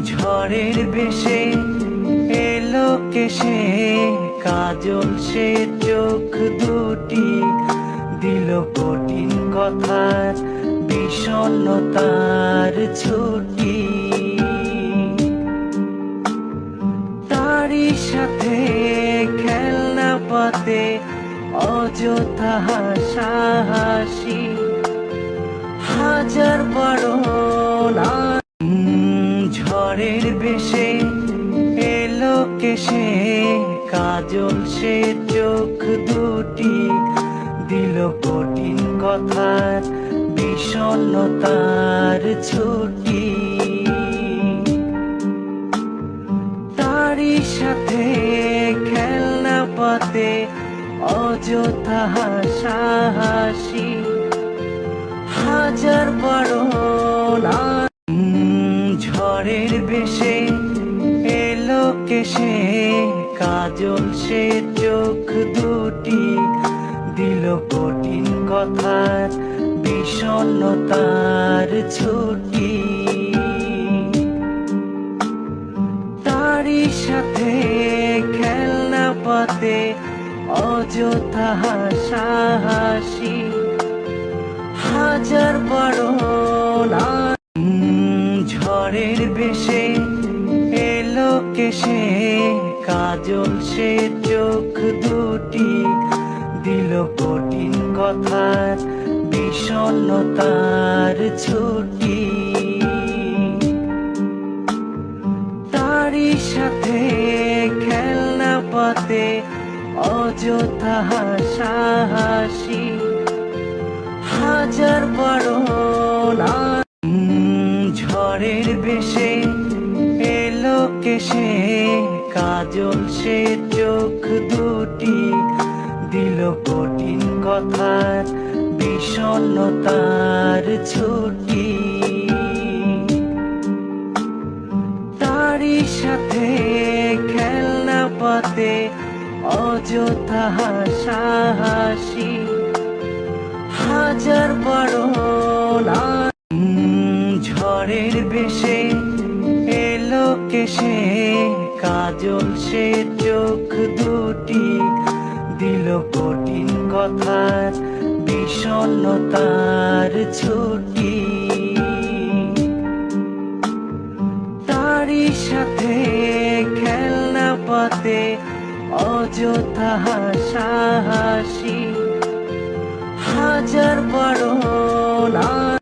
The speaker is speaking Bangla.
ঝড়ের বেশে এলো কেশে কাজল সে চোখ দুটি দিল কঠিন কথার বিষণ্ণতার ছুটি। তারই সাথে খেলনা পাতে অযথা হাসাহাসি হাজার বারণ। ঝড়ের বেশে এলো কেশে কাজল সে চোখ দুটি দিল কঠিন কথার বিষণ্ণতার ছুটি। তারই সাথে খেলনা পাতে অযথা হাসাহাসি হাজার বারণ। ঝড়ের বেশে এলো কেশে কাজল সে চোখ দুটি দিল কঠিন কথার বিষণ্ণতার ছুটি। তারই সাথে খেলনা পাতে অযথা হাসাহাসি হাজার বারণ। ঝড়ের বেশে এলো কেশে কাজল সে চোখ দুটি দিল কঠিন কথার বিষণ্ণতার ছুটি। তারই সাথে খেলনা পাতে অযথা হাসাহাসি হাজার বারণ। ঝড়ের বেশে এলো কেশে কাজল সে চোখ দুটি দিল কঠিন কথার বিষণ্ণতার ছুটি। তারই সাথে খেলনা পাতে অযথা হাসাহাসি হাজার বারণ। ঝড়ের বেশে এলো কেশে কাজল সে চোখ দুটি দিল কঠিন কথার বিষণ্ণতার ছুটি। তারই সাথে খেলনা পাতে অযথা হাসাহাসি হাজার বারণ। ঝড়ের বেশে এলো কেশে কাজল সে চোখ দুটি দিল কঠিন কথার বিষণ্ণতার ছুটি। তারই সাথে খেলনা পাতে অযথা হাসাহাসি ঝড়ের বেশে এলো কেশে কাজল সে চোখ দুটি দিল কঠিন কথার বিষণ্ণতার ছুটি। তারই সাথে খেলনা পাতে অযথা হাসাহাসি হাজার বারণ।